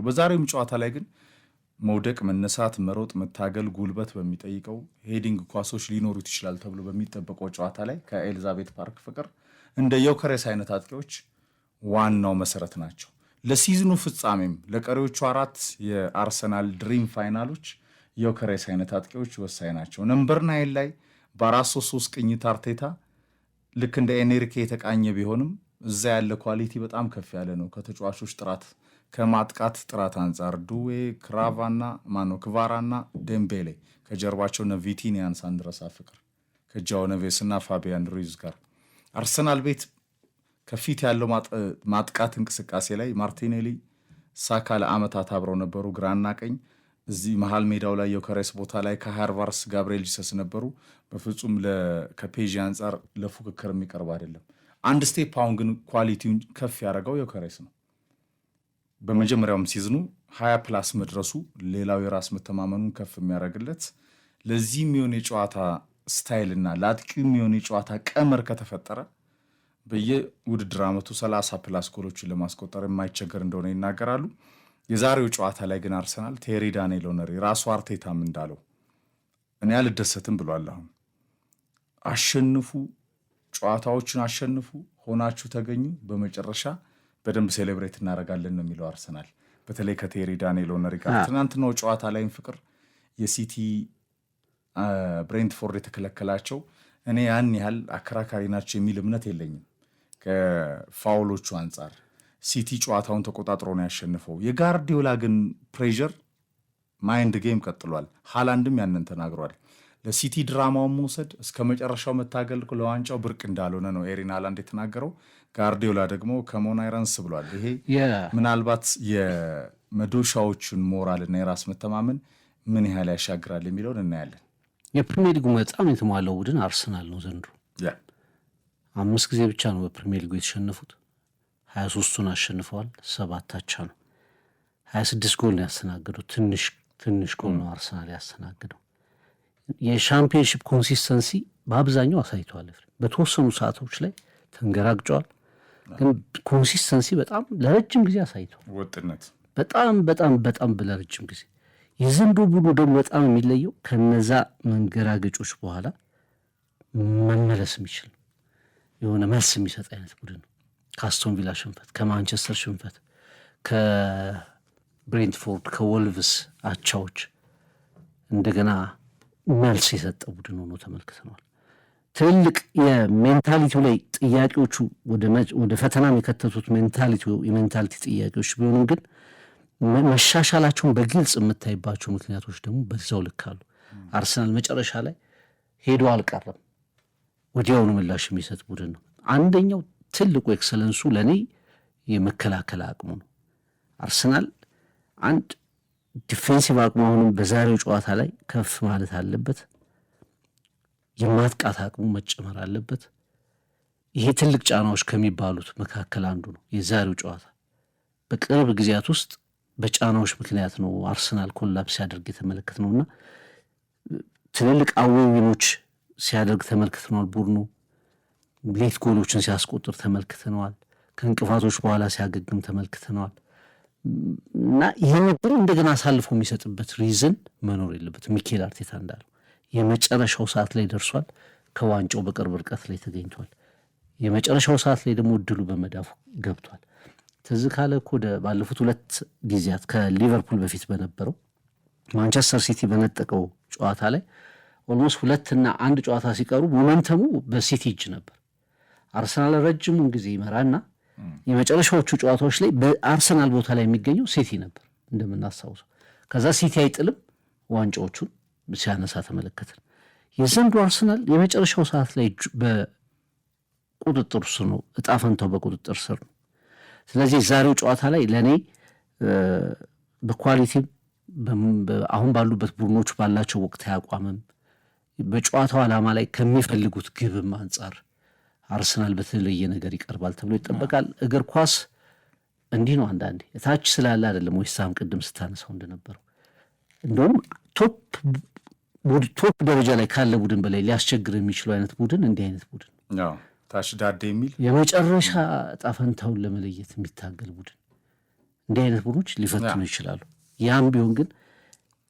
የሚችለው። በዛሬውም ጨዋታ ላይ ግን መውደቅ፣ መነሳት፣ መሮጥ፣ መታገል፣ ጉልበት በሚጠይቀው ሄዲንግ ኳሶች ሊኖሩት ይችላል ተብሎ በሚጠበቀው ጨዋታ ላይ ከኤልዛቤት ፓርክ ፍቅር እንደ ዮከሬስ አይነት አጥቂዎች ዋናው መሰረት ናቸው። ለሲዝኑ ፍጻሜም ለቀሪዎቹ 4 የአርሰናል ድሪም ፋይናሎች ዮከሬስ አይነት አጥቂዎች ወሳኝ ናቸው። ነምበር 9 ላይ በ4-3-3 ቅኝት አርቴታ ልክ እንደ ኤኔሪኬ የተቃኘ ቢሆንም እዛ ያለ ኳሊቲ በጣም ከፍ ያለ ነው። ከተጫዋቾች ጥራት ከማጥቃት ጥራት አንጻር ዱዌ ክቫራና ዴምቤሌ ከጀርባቸው ቪቲኒያን ሳንድረሳ ፍቅር ከጃኦ ነቬስ እና ፋቢያን ሩይዝ ጋር አርሰናል ቤት ከፊት ያለው ማጥቃት እንቅስቃሴ ላይ ማርቲኔሊ፣ ሳካ ለአመታት አብረው ነበሩ ግራና ቀኝ። እዚህ መሃል ሜዳው ላይ ዮከሬስ ቦታ ላይ ከሃርቫርስ ጋብርኤል ጂሰስ ነበሩ። በፍጹም ከፔዥ አንጻር ለፉክክር የሚቀርብ አይደለም። አንድ ስቴፕ አሁን ግን ኳሊቲውን ከፍ ያደረገው ዮከሬስ ነው። በመጀመሪያውም ሲዝኑ 20+ መድረሱ ሌላው የራስ መተማመኑን ከፍ የሚያደርግለት ለዚህ የሚሆን የጨዋታ ስታይልና ለአጥቂው የሚሆን የጨዋታ ቀመር ከተፈጠረ በየውድድር ዓመቱ 30+ ጎሎችን ለማስቆጠር የማይቸገር እንደሆነ ይናገራሉ። የዛሬው ጨዋታ ላይ ግን አርሰናል ቴሪ ዳንኤል ኦነሪ ራሱ አርቴታም እንዳለው እኔ አልደሰትም ብሏል። አሁን አሸንፉ፣ ጨዋታዎችን አሸንፉ፣ ሆናችሁ ተገኙ፣ በመጨረሻ በደንብ ሴሌብሬት እናደርጋለን ነው የሚለው አርሰናል። በተለይ ከቴሪ ዳንኤል ኦነሪ ጋር ትናንትናው ጨዋታ ላይም ፍቅር የሲቲ ብሬንትፎርድ የተከለከላቸው እኔ ያን ያህል አከራካሪ ናቸው የሚል እምነት የለኝም። ከፋውሎቹ አንጻር ሲቲ ጨዋታውን ተቆጣጥሮ ነው ያሸንፈው። የጋርዲዮላ ግን ፕሬዠር ማይንድ ጌም ቀጥሏል። ሃላንድም ያንን ተናግሯል። ለሲቲ ድራማውን መውሰድ እስከ መጨረሻው መታገል ለዋንጫው ብርቅ እንዳልሆነ ነው ኤሪን ሃላንድ የተናገረው። ጋርዲዮላ ደግሞ ከሞን አይረንስ ብሏል። ይሄ ምናልባት የመዶሻዎቹን ሞራልና የራስ መተማመን ምን ያህል ያሻግራል የሚለውን እናያለን። የፕሪሚየር ሊጉ በጣም የተሟላው ቡድን አርሰናል ነው ዘንድሮ። 5 ጊዜ ብቻ ነው በፕሪሚየር ሊጉ የተሸነፉት። 23ቱን አሸንፈዋል፣ 7 አቻ ነው። 26 ጎል ነው ያስተናገደው። ትንሽ ጎል ነው አርሰናል ያስተናገደው። የሻምፒዮንሺፕ ኮንሲስተንሲ በአብዛኛው አሳይተዋል። በተወሰኑ ሰዓቶች ላይ ተንገራግጨዋል፣ ግን ኮንሲስተንሲ በጣም ለረጅም ጊዜ አሳይተዋል። ወጥነት በጣም ለረጅም ጊዜ። የዘንድሮ ቡድኑ ደግሞ በጣም የሚለየው ከነዛ መንገራገጮች በኋላ መመለስ የሚችል የሆነ መልስ የሚሰጥ አይነት ቡድን ነው። ከአስቶን ቪላ ሽንፈት፣ ከማንቸስተር ሽንፈት፣ ከብሬንትፎርድ፣ ከወልቭስ አቻዎች እንደገና መልስ የሰጠ ቡድን ሆኖ ተመልክተነዋል። ትልልቅ የሜንታሊቲው ላይ ጥያቄዎቹ ወደ ፈተና የከተቱት የሜንታሊቲ ጥያቄዎች ቢሆኑም ግን መሻሻላቸውን በግልጽ የምታይባቸው ምክንያቶች ደግሞ በዛው ልክ አሉ። አርሰናል መጨረሻ ላይ ሄዶ አልቀረም፣ ወዲያውኑ ምላሽ የሚሰጥ ቡድን ነው። አንደኛው ትልቁ ኤክሰለንሱ ለእኔ የመከላከል አቅሙ ነው። አርሰናል አንድ ዲፌንሲቭ አቅሙ አሁንም በዛሬው ጨዋታ ላይ ከፍ ማለት አለበት። የማጥቃት አቅሙ መጨመር አለበት። ይሄ ትልቅ ጫናዎች ከሚባሉት መካከል አንዱ ነው። የዛሬው ጨዋታ በቅርብ ጊዜያት ውስጥ በጫናዎች ምክንያት ነው አርሰናል ኮላፕስ ሲያደርግ የተመለከት ነውና ትልልቅ አዌዊኖች ሲያደርግ ተመልክተነዋል። ቡድኑ ሌት ጎሎችን ሲያስቆጥር ተመልክተነዋል። ከእንቅፋቶች በኋላ ሲያገግም ተመልክተነዋል። እና ይህን ነበር እንደገና አሳልፎ የሚሰጥበት ሪዝን መኖር የለበትም። ሚኬል አርቴታ እንዳለው የመጨረሻው ሰዓት ላይ ደርሷል። ከዋንጫው በቅርብ ርቀት ላይ ተገኝቷል። የመጨረሻው ሰዓት ላይ ደግሞ እድሉ በመዳፉ ገብቷል። ትዝ ካለ እኮ ባለፉት 2 ጊዜያት ከሊቨርፑል በፊት በነበረው ማንቸስተር ሲቲ በነጠቀው ጨዋታ ላይ ኦልሞስት 2-1 ጨዋታ ሲቀሩ ሞመንተሙ በሲቲ እጅ ነበር። አርሰናል ረጅሙን ጊዜ ይመራና የመጨረሻዎቹ ጨዋታዎች ላይ በአርሰናል ቦታ ላይ የሚገኘው ሲቲ ነበር እንደምናስታውሰው። ከዛ ሲቲ አይጥልም፣ ዋንጫዎቹን ሲያነሳ ተመለከትን። የዘንድሮ አርሰናል የመጨረሻው ሰዓት ላይ በቁጥጥር ስር ነው፣ እጣ ፈንታው በቁጥጥር ስር ነው። ስለዚህ ዛሬው ጨዋታ ላይ ለእኔ በኳሊቲም አሁን ባሉበት ቡድኖች ባላቸው ወቅታዊ አቋምም በጨዋታው ዓላማ ላይ ከሚፈልጉት ግብም አንጻር አርሰናል በተለየ ነገር ይቀርባል ተብሎ ይጠበቃል። እግር ኳስ እንዲህ ነው። አንዳንዴ እታች ስላለ አይደለም ወይ ሳም ቅድም ስታነሳው እንደነበረው እንደውም ቶፕ ደረጃ ላይ ካለ ቡድን በላይ ሊያስቸግር የሚችለው አይነት ቡድን እንዲህ አይነት ቡድን ነው። ታች ዳዴ የሚል የመጨረሻ ጣፈንታውን ለመለየት የሚታገል ቡድን እንዲህ አይነት ቡድኖች ሊፈትኑ ይችላሉ። ያም ቢሆን ግን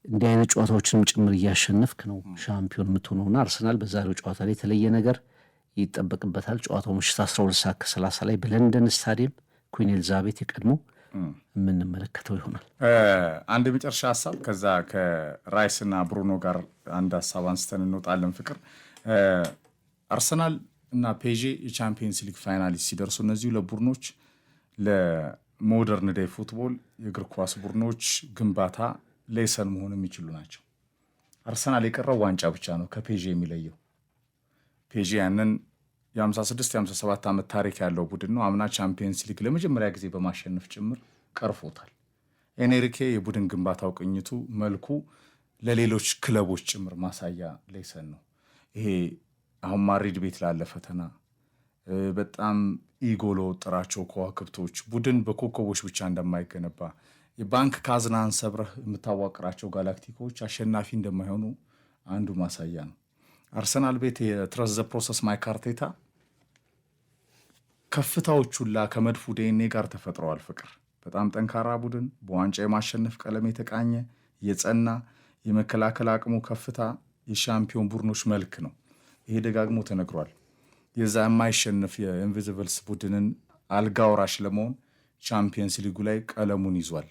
እንዲህ አይነት ጨዋታዎችንም ጭምር እያሸነፍክ ነው ሻምፒዮን የምትሆነውና አርሰናል በዛሬው ጨዋታ ላይ የተለየ ነገር ይጠበቅበታል። ጨዋታው ምሽት 12:30 ላይ በለንደን ስታዲየም ኩዊን ኤልዛቤት የቀድሞ የምንመለከተው ይሆናል። አንድ የመጨረሻ ሀሳብ ከዛ ከራይስና ብሩኖ ጋር አንድ ሀሳብ አንስተን እንወጣለን። ፍቅር አርሰናል እና ፔዤ የቻምፒየንስ ሊግ ፋይናሊስት ሲደርሱ እነዚሁ ለቡድኖች ለሞደርን ዴይ ፉትቦል የእግር ኳስ ቡድኖች ግንባታ ሌሰን መሆን የሚችሉ ናቸው። አርሰናል የቀረው ዋንጫ ብቻ ነው ከፔዤ የሚለየው። ፔዤ ያንን የ56-57 ዓመት ታሪክ ያለው ቡድን ነው። አምና ቻምፒየንስ ሊግ ለመጀመሪያ ጊዜ በማሸነፍ ጭምር ቀርፎታል። ኤንሪኬ የቡድን ግንባታው ቅኝቱ መልኩ ለሌሎች ክለቦች ጭምር ማሳያ ሌሰን ነው። ይሄ አሁን ማድሪድ ቤት ላለ ፈተና በጣም ኢጎሎ ጥራቸው ከዋክብቶች ቡድን በኮከቦች ብቻ እንደማይገነባ የባንክ ካዝናን ሰብረህ የምታዋቅራቸው ጋላክቲኮች አሸናፊ እንደማይሆኑ አንዱ ማሳያ ነው። አርሰናል ቤት የትረስ ዘ ፕሮሰስ ማይክ አርቴታ ከፍታዎች ሁላ ከመድፉ ዲኤንኤ ጋር ተፈጥረዋል። ፍቅር በጣም ጠንካራ ቡድን በዋንጫ የማሸነፍ ቀለም የተቃኘ የጸና የመከላከል አቅሙ ከፍታ የሻምፒዮን ቡድኖች መልክ ነው። ይሄ ደጋግሞ ተነግሯል። የዛ የማይሸነፍ የኢንቪዚብልስ ቡድንን አልጋ ወራሽ ለመሆን ቻምፒየንስ ሊጉ ላይ ቀለሙን ይዟል።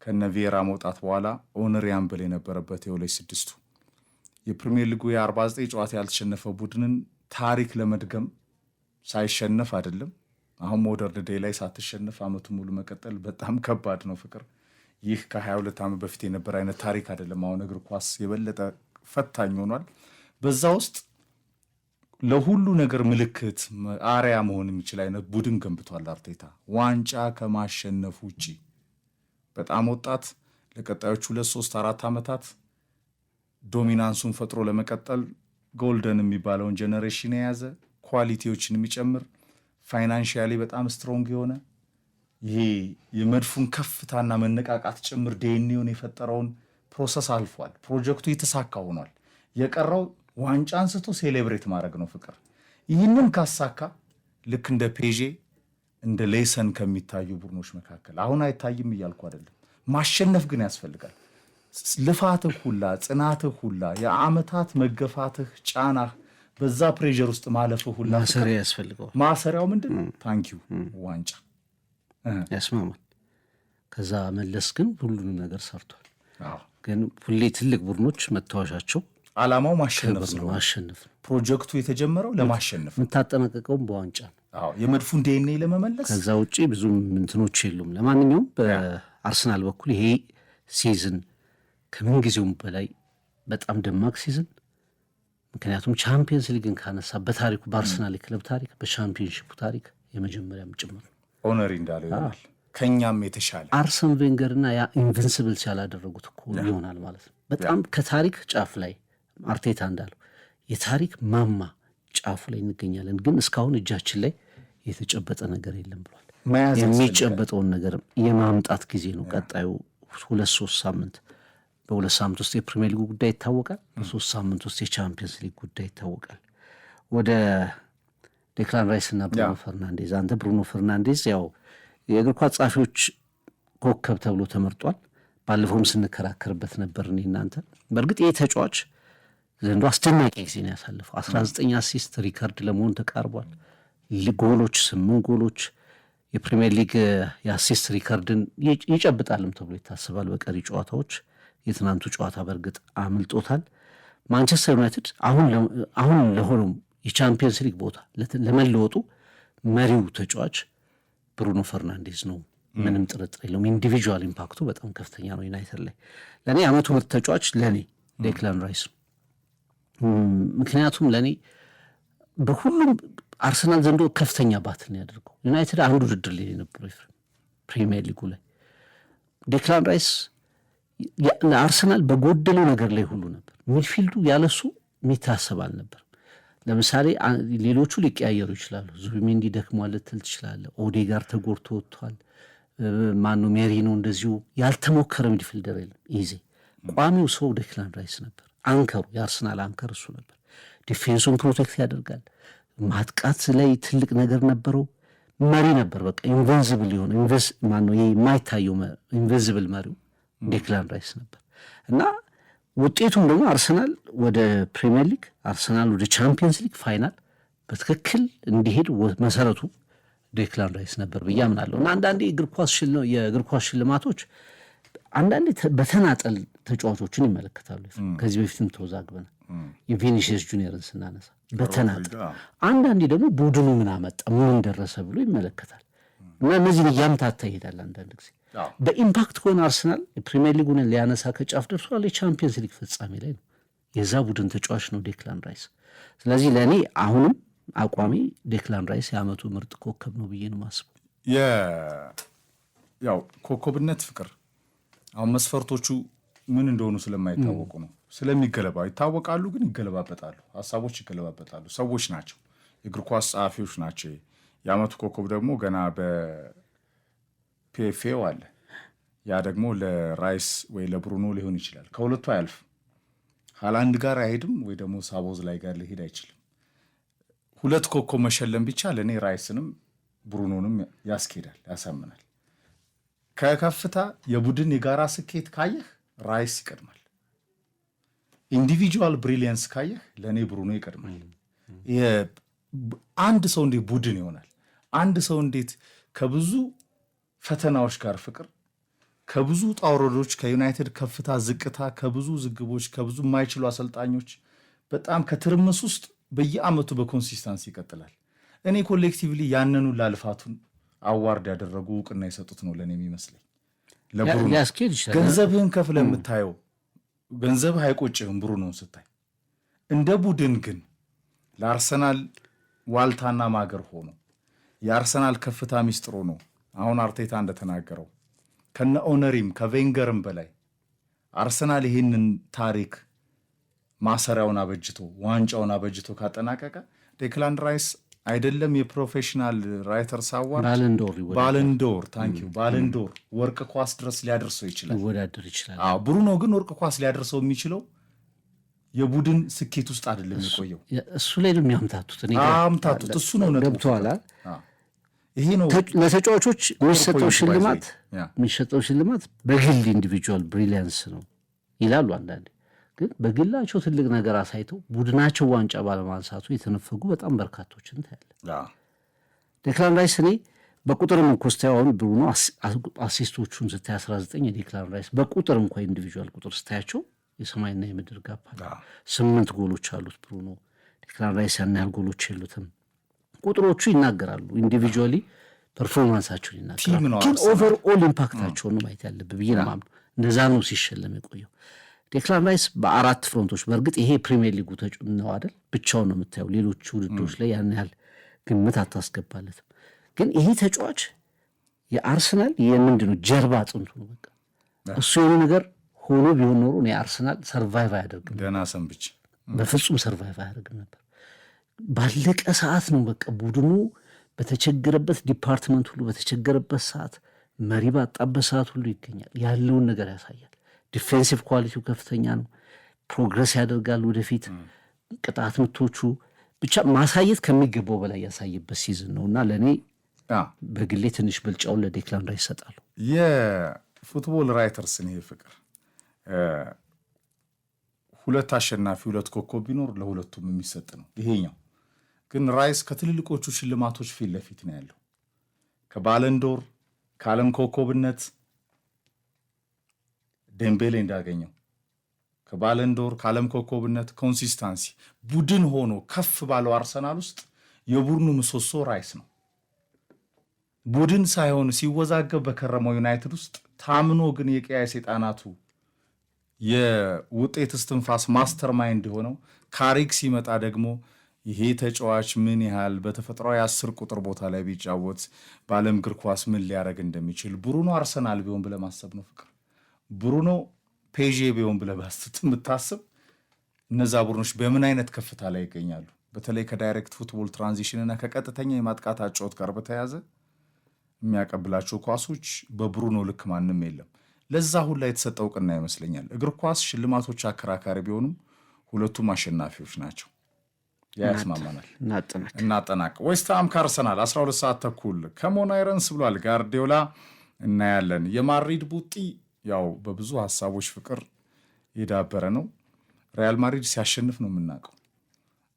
ከነ ቪዬራ መውጣት በኋላ ኦነር ያምብል የነበረበት የ2006 የፕሪሚየር ሊጉ የ49 ጨዋታ ያልተሸነፈ ቡድንን ታሪክ ለመድገም ሳይሸነፍ አይደለም። አሁን ሞደርን ዴይ ላይ ሳትሸነፍ አመቱ ሙሉ መቀጠል በጣም ከባድ ነው። ፍቅር ይህ ከ22 ዓመት በፊት የነበረ አይነት ታሪክ አይደለም። አሁን እግር ኳስ የበለጠ ፈታኝ ሆኗል። በዛ ውስጥ ለሁሉ ነገር ምልክት አርያ መሆን የሚችል አይነት ቡድን ገንብቷል አርቴታ። ዋንጫ ከማሸነፍ ውጪ በጣም ወጣት ለቀጣዮቹ 2-3-4 ዓመታት ዶሚናንሱን ፈጥሮ ለመቀጠል ጎልደን የሚባለውን ጀነሬሽን የያዘ ኳሊቲዎችን የሚጨምር ፋይናንሺያሊ በጣም ስትሮንግ የሆነ ይሄ የመድፉን ከፍታና መነቃቃት ጭምር ዲኤንኤውን የፈጠረውን ፕሮሰስ አልፏል። ፕሮጀክቱ የተሳካ ሆኗል። የቀረው ዋንጫ አንስቶ ሴሌብሬት ማድረግ ነው። ፍቅር ይህንን ካሳካ ልክ እንደ ፔዤ እንደ ሌሰን ከሚታዩ ቡድኖች መካከል አሁን አይታይም እያልኩ አይደለም። ማሸነፍ ግን ያስፈልጋል። ልፋትህ ሁላ ጽናትህ ሁላ የአመታት መገፋትህ ጫናህ በዛ ፕሬዠር ውስጥ ማለፍህ ሁላ ማሰሪያ ያስፈልገዋል። ማሰሪያው ምንድን ነው? ታንኪዩ ዋንጫ ያስማማል። ከዛ መለስ ግን ሁሉንም ነገር ሰርቷል። ግን ሁሌ ትልቅ ቡድኖች መታወሻቸው ዓላማው ማሸነፍ ነው። ማሸነፍ ፕሮጀክቱ የተጀመረው ለማሸነፍ የምታጠናቀቀውም በዋንጫ ነው። የመድፉን ዲኤንኤ ለመመለስ ከዛ ውጭ ብዙ እንትኖች የሉም። ለማንኛውም በአርሰናል በኩል ይሄ ሲዝን ከምን ጊዜውም በላይ በጣም ደማቅ ሲዝን፣ ምክንያቱም ቻምፒየንስ ሊግን ካነሳ በታሪኩ በአርሰናል የክለብ ታሪክ በቻምፒየንሺፑ ታሪክ የመጀመሪያም ጭምር ኦነሪ እንዳለው ይሆናል። ከኛም የተሻለ አርሰን ቬንገርና ያ ኢንቪንሲብልስ ያላደረጉት እኮ ይሆናል ማለት ነው። በጣም ከታሪክ ጫፍ ላይ አርቴታ እንዳለው የታሪክ ማማ ጫፉ ላይ እንገኛለን፣ ግን እስካሁን እጃችን ላይ የተጨበጠ ነገር የለም ብሏል። የሚጨበጠውን ነገር የማምጣት ጊዜ ነው ቀጣዩ 2-3 ሳምንት። በ2 ሳምንት ውስጥ የፕሪሚየር ሊጉ ጉዳይ ይታወቃል። በ3 ሳምንት ውስጥ የቻምፒየንስ ሊግ ጉዳይ ይታወቃል። ወደ ዴክላን ራይስ እና ብሩኖ ፈርናንዴዝ፣ አንተ ብሩኖ ፈርናንዴዝ ያው የእግር ኳስ ጸሐፊዎች ኮከብ ተብሎ ተመርጧል። ባለፈውም ስንከራከርበት ነበር እኔ እናንተ። በእርግጥ ይህ ተጫዋች ዘንዶ አስደናቂ ጊዜ ነው ያሳለፈው። 19 አሲስት ሪካርድ ለመሆን ተቃርቧል። ጎሎች 8 ጎሎች የፕሪሚየር ሊግ የአሲስት ሪካርድን ይጨብጣልም ተብሎ ይታሰባል በቀሪ ጨዋታዎች። የትናንቱ ጨዋታ በእርግጥ አምልጦታል። ማንቸስተር ዩናይትድ አሁን ለሆነው የቻምፒየንስ ሊግ ቦታ ለመለወጡ መሪው ተጫዋች ብሩኖ ፈርናንዴዝ ነው። ምንም ጥርጥር የለውም። ኢንዲቪጁዋል ኢምፓክቱ በጣም ከፍተኛ ነው ዩናይትድ ላይ። ለእኔ አመቱ ምርጥ ተጫዋች ለእኔ ዴክላን ራይስ፣ ምክንያቱም ለእኔ በሁሉም አርሰናል ዘንዶ ከፍተኛ ባትል ነው ያደርገው። ዩናይትድ አንድ ውድድር ላይ የነበረው ፕሪሚየር ሊጉ ላይ ዴክላን ራይስ ለአርሰናል በጎደለው ነገር ላይ ሁሉ ነበር። ሚድፊልዱ ያለሱ የሚታሰብ አልነበር። ለምሳሌ ሌሎቹ ሊቀያየሩ ይችላሉ። ዙቢሜንዲ ደክሟል ልትል ትችላለህ። ኦዴጋር ተጎድቶ ወጥቷል። ማነው ሜሪኖ እንደዚሁ ያልተሞከረ ሚድፊልደር የለም። ይዜ ቋሚው ሰው ዴክላን ራይስ ነበር። አንከሩ የአርሰናል አንከር እሱ ነበር። ዲፌንሱን ፕሮቴክት ያደርጋል። ማጥቃት ላይ ትልቅ ነገር ነበረው። መሪ ነበር። በቃ ኢንቨንዚብል የሆነ ማነው ይሄ የማይታየው ኢንቨንዚብል መሪው ዴክላን ራይስ ነበር እና ውጤቱም ደግሞ አርሰናል ወደ ፕሪሚየር ሊግ፣ አርሰናል ወደ ቻምፒየንስ ሊግ ፋይናል በትክክል እንዲሄድ መሰረቱ ዴክላን ራይስ ነበር ብዬ አምናለሁ። እና አንዳንዴ የእግር ኳስ ሽልማቶች አንዳንዴ በተናጠል ተጫዋቾችን ይመለከታሉ። ከዚህ በፊትም ተወዛግበናል የቪኒሲየስ ጁኒየርን ስናነሳ በተናጠል፣ አንዳንዴ ደግሞ ቡድኑ ምን አመጣ ምን ደረሰ ብሎ ይመለከታል። እና እነዚህን እያምታታ ይሄዳል። አንዳንድ ጊዜ በኢምፓክት ከሆነ አርሰናል የፕሪሚየር ሊጉን ሊያነሳ ከጫፍ ደርሷል። የቻምፒየንስ ሊግ ፍጻሜ ላይ ነው። የዛ ቡድን ተጫዋች ነው ዴክላን ራይስ። ስለዚህ ለእኔ አሁንም አቋሚ ዴክላን ራይስ የዓመቱ ምርጥ ኮከብ ነው ብዬ ነው የማስበው። ያው ኮከብነት ፍቅር አሁን መስፈርቶቹ ምን እንደሆኑ ስለማይታወቁ ነው። ይታወቃሉ፣ ግን ይገለባበጣሉ። ሀሳቦች ይገለባበጣሉ። ሰዎች ናቸው፣ የእግር ኳስ ጸሐፊዎች ናቸው። የዓመቱ ኮከብ ደግሞ ገና በፒኤፍኤው አለ። ያ ደግሞ ለራይስ ወይ ለብሩኖ ሊሆን ይችላል። ከሁለቱ አያልፍም። ሃላንድ ጋር አይሄድም ወይ ደግሞ ሳቦዝ ላይ ጋር ሊሄድ አይችልም። ሁለት ኮከብ መሸለም ቢቻል እኔ ራይስንም ብሩኖንም ያስኬዳል፣ ያሳምናል። ከከፍታ የቡድን የጋራ ስኬት ካየህ ራይስ ይቀድማል። ኢንዲቪጁዋል ብሪሊየንስ ካየህ ለእኔ ብሩኖ ይቀድማል። አንድ ሰው እንዴት ቡድን ይሆናል? አንድ ሰው እንዴት ከብዙ ፈተናዎች ጋር ፍቅር፣ ከብዙ ጣውረዶች፣ ከዩናይትድ ከፍታ ዝቅታ፣ ከብዙ ዝግቦች፣ ከብዙ የማይችሉ አሰልጣኞች በጣም ከትርምስ ውስጥ በየአመቱ በኮንሲስተንሲ ይቀጥላል። እኔ ኮሌክቲቭሊ ያንኑ ላልፋቱን አዋርድ ያደረጉ እውቅና የሰጡት ነው ለእኔ የሚመስለኝ። ለብሩኖ ገንዘብህን ከፍለ የምታየው ገንዘብህ አይቆጭህም ብሩኖን ስታይ። እንደ ቡድን ግን ለአርሰናል ዋልታና ማገር ሆኖ የአርሰናል ከፍታ ሚስጥሩ ነው። አሁን አርቴታ እንደተናገረው ከነ ኦነሪም ከቬንገርም በላይ አርሰናል ይህንን ታሪክ ማሰሪያውን አበጅቶ ዋንጫውን አበጅቶ ካጠናቀቀ ዴክላን ራይስ አይደለም የፕሮፌሽናል ራይተርስ አዋርድ ባለንዶር ታንኪዩ ባለንዶር ወርቅ ኳስ ድረስ ሊያደርሰው ይችላል። ብሩኖ ግን ወርቅ ኳስ ሊያደርሰው የሚችለው የቡድን ስኬት ውስጥ አይደለም የቆየው። እሱ ላይ ነው የሚያምታቱት። እሱ ነው ገብቶሃል። ይሄ ነው ለተጫዋቾች የሚሰጠው ሽልማት በግል ኢንዲቪጁዋል ብሪሊያንስ ነው ይላሉ አንዳንዴ። ግን በግላቸው ትልቅ ነገር አሳይተው ቡድናቸው ዋንጫ ባለማንሳቱ የተነፈጉ በጣም በርካቶችን ታያለ። ዴክላን ራይስ እኔ በቁጥርም እንኳ ስታየው ብሩኖ አሲስቶቹን ስታይ 19 የዴክላን ራይስ በቁጥር እንኳ ኢንዲቪጁዋል ቁጥር ስታያቸው የሰማይና የምድር ጋፕ አለ። 8 ጎሎች አሉት ብሩኖ። ዴክላን ራይስ ያን ያህል ጎሎች የሉትም። ቁጥሮቹ ይናገራሉ፣ ኢንዲቪጁዋሊ ፐርፎርማንሳቸውን ይናገራሉ። ግን ኦቨርኦል ኢምፓክታቸውን ነው ማየት ያለብህ ብዬ ነው የማምነው። እንደዛ ነው ሲሸለም የቆየው ዴክላን ራይስ በ4 ፍሮንቶች። በእርግጥ ይሄ ፕሪሚየር ሊጉ ነው አይደል? ብቻውን ነው የምታየው። ሌሎች ውድድሮች ላይ ያን ያህል ግምት አታስገባለትም። ግን ይሄ ተጫዋች የአርሰናል የምንድነው ጀርባ አጥንቱ ነው። በቃ እሱ የሆነ ነገር ሆኖ ቢሆን ኖሮ የአርሰናል ሰርቫይቭ አያደርግም። ገና ሰንብች በፍጹም ሰርቫይቭ አያደርግም ነበር። ባለቀ ሰዓት ነው በቃ ቡድኑ በተቸገረበት ዲፓርትመንት ሁሉ በተቸገረበት ሰዓት መሪ ባጣበት ሰዓት ሁሉ ይገኛል። ያለውን ነገር ያሳያል። ዲፌንሲቭ ኳሊቲው ከፍተኛ ነው። ፕሮግረስ ያደርጋል ወደፊት። ቅጣት ምቶቹ ብቻ ማሳየት ከሚገባው በላይ ያሳየበት ሲዝን ነው እና ለእኔ በግሌ ትንሽ ብልጫውን ለዴክላን ራይስ ይሰጣሉ። የፉትቦል ራይተርስን ይሄ ፍቅር 2 አሸናፊ 2 ኮከብ ቢኖር ለሁለቱም የሚሰጥ ነው። ይሄኛው ግን ራይስ ከትልልቆቹ ሽልማቶች ፊት ለፊት ነው ያለው። ከባለንዶር ከዓለም ኮከብነት ዴምቤሌ እንዳገኘው፣ ከባለንዶር ከዓለም ኮከብነት ኮንሲስታንሲ ቡድን ሆኖ ከፍ ባለው አርሰናል ውስጥ የቡድኑ ምሰሶ ራይስ ነው። ቡድን ሳይሆን ሲወዛገብ በከረመው ዩናይትድ ውስጥ ታምኖ ግን የቀያይ ሰይጣናቱ የውጤት እስትንፋስ ማስተር ማይንድ የሆነው ካሪክ ሲመጣ ደግሞ ይሄ ተጫዋች ምን ያህል በተፈጥሯዊ 10 ቁጥር ቦታ ላይ ቢጫወት በዓለም እግር ኳስ ምን ሊያደርግ እንደሚችል ብሩኖ አርሰናል ቢሆን ብለህ ማሰብ ነው ፍቅር። ብሩኖ ፔዤ ቢሆን ብለህ የምታስብ እነዛ ቡድኖች በምን አይነት ከፍታ ላይ ይገኛሉ? በተለይ ከዳይሬክት ፉትቦል ትራንዚሽን እና ከቀጥተኛ የማጥቃት አጨዋወት ጋር በተያያዘ የሚያቀብላቸው ኳሶች በብሩኖ ልክ ማንም የለም። ለዛ ሁላ የተሰጠ እውቅና ይመስለኛል። እግር ኳስ ሽልማቶች አከራካሪ ቢሆኑም ሁለቱም አሸናፊዎች ናቸው። ያስማማናል። እናጠናቅ። ዌስትሃም ከአርሰናል 12 ሰዓት ተኩል ከሞናይረንስ ብሏል ጋርዲዮላ። እናያለን። የማድሪድ ቡጢ ያው በብዙ ሀሳቦች ፍቅር የዳበረ ነው። ሪያል ማድሪድ ሲያሸንፍ ነው የምናውቀው።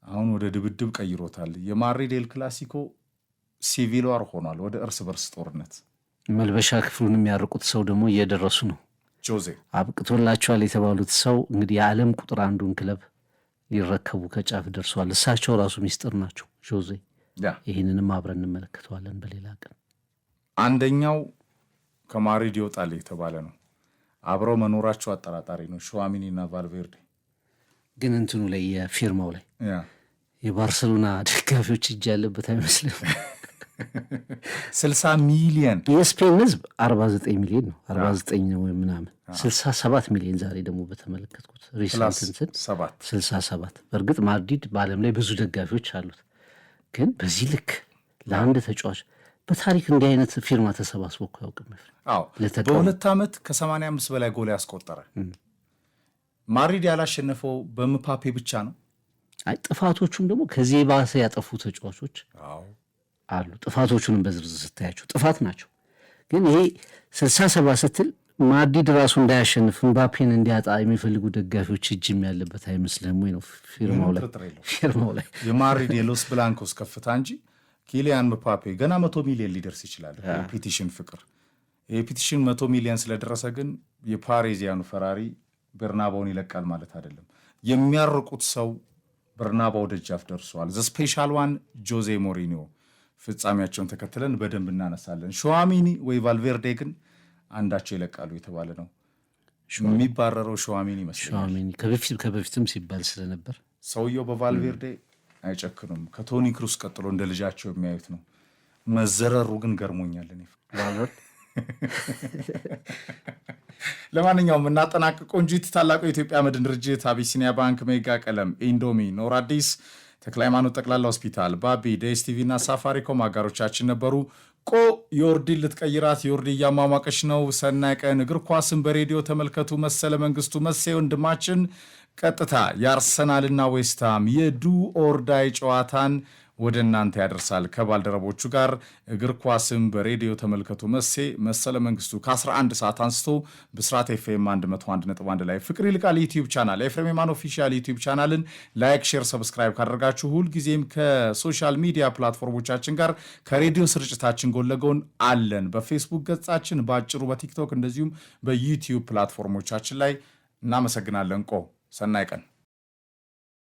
አሁን ወደ ድብድብ ቀይሮታል። የማድሪድ ኤል ክላሲኮ ሲቪል ዋር ሆኗል፣ ወደ እርስ በርስ ጦርነት። መልበሻ ክፍሉን የሚያርቁት ሰው ደግሞ እየደረሱ ነው። ጆዜ አብቅቶላቸዋል የተባሉት ሰው እንግዲህ የዓለም ቁጥር አንዱን ክለብ ሊረከቡ ከጫፍ ደርሰዋል። እሳቸው ራሱ ሚስጥር ናቸው ጆዜ። ይህንንም አብረን እንመለከተዋለን በሌላ ቀን። አንደኛው ከማድሪድ ይወጣል የተባለ ነው። አብረው መኖራቸው አጠራጣሪ ነው። ሹዋሚኒ እና ቫልቬርዴ ግን እንትኑ ላይ የፊርማው ላይ የባርሰሎና ደጋፊዎች እጅ ያለበት አይመስልም። 60 ሚሊየን የስፔን ህዝብ 49 ሚሊዮን ነው 49 ነው ምናምን 67 ሚሊዮን ዛሬ ደግሞ በተመለከትኩት ሪሰንትን 67። በእርግጥ ማድሪድ በዓለም ላይ ብዙ ደጋፊዎች አሉት፣ ግን በዚህ ልክ ለአንድ ተጫዋች በታሪክ እንዲህ አይነት ፊርማ ተሰባስቦ እኮ ያውቅም። በሁለት ዓመት ከ85 በላይ ጎል ያስቆጠረ ማድሪድ ያላሸነፈው በምፓፔ ብቻ ነው። ጥፋቶቹም ደግሞ ከዚህ የባሰ ያጠፉ ተጫዋቾች አሉ። ጥፋቶቹንም በዝርዝር ስታያቸው ጥፋት ናቸው። ግን ይሄ 67 ስትል ማድሪድ ራሱ እንዳያሸንፍ ምባፔን እንዲያጣ የሚፈልጉ ደጋፊዎች እጅም ያለበት አይመስልህም ወይ ነው ፊርማው ላይ የማድሪድ የሎስ ብላንኮስ ከፍታ እንጂ ኪሊያን ምባፔ ገና 100 ሚሊዮን ሊደርስ ይችላል። የፒቲሽን ፍቅር የፒቲሽን 100 ሚሊዮን ስለደረሰ ግን የፓሪዚያኑ ፈራሪ በርናባውን ይለቃል ማለት አይደለም። የሚያርቁት ሰው በርናባው ደጃፍ ደርሰዋል። ዘ ስፔሻል ዋን ጆዜ ሞሪኒዮ ፍጻሜያቸውን ተከትለን በደንብ እናነሳለን። ሹዋሚኒ ወይ ቫልቬርዴ ግን አንዳቸው ይለቃሉ የተባለ ነው። የሚባረረው ሹዋሚኒ ይመስለኛል። ከበፊትም ሲባል ስለነበር ሰውየው በቫልቬርዴ አይጨክኑም። ከቶኒ ክሩስ ቀጥሎ እንደ ልጃቸው የሚያዩት ነው። መዘረሩ ግን ገርሞኛል። ለማንኛውም እናጠናቅቆ እንጂት ታላቁ የኢትዮጵያ መድን ድርጅት፣ አቢሲኒያ ባንክ፣ ሜጋ ቀለም፣ ኢንዶሚ፣ ኖር አዲስ፣ ተክለ ሃይማኖት ጠቅላላ ሆስፒታል፣ ባቢ፣ ዴስቲቪ እና ሳፋሪኮም አጋሮቻችን ነበሩ። ዮርዲን ልትቀይራት ዮርዲ እያሟሟቀች ነው። ሰናይ ቀን። እግር ኳስን በሬዲዮ ተመልከቱ። መሰለ መንግስቱ መሴ ወንድማችን ቀጥታ የአርሰናልና ዌስትሃም የዱ ኦርዳይ ጨዋታን ወደ እናንተ ያደርሳል ከባልደረቦቹ ጋር። እግር ኳስም በሬዲዮ ተመልከቱ። መሰለ መንግስቱ ከ11 ሰዓት አንስቶ ብስራት ኤፍኤም 101.1 ላይ፣ ፍቅር ይልቃል ዩቲዩብ ቻናል፣ ኤፍሬም የማን ኦፊሻል ዩቲዩብ ቻናልን ላይክ፣ ሼር፣ ሰብስክራይብ ካደረጋችሁ ሁልጊዜም ከሶሻል ሚዲያ ፕላትፎርሞቻችን ጋር ከሬዲዮ ስርጭታችን ጎን ለጎን አለን። በፌስቡክ ገጻችን፣ በአጭሩ በቲክቶክ እንደዚሁም በዩቲዩብ ፕላትፎርሞቻችን ላይ እናመሰግናለን። ሰናይ ቀን።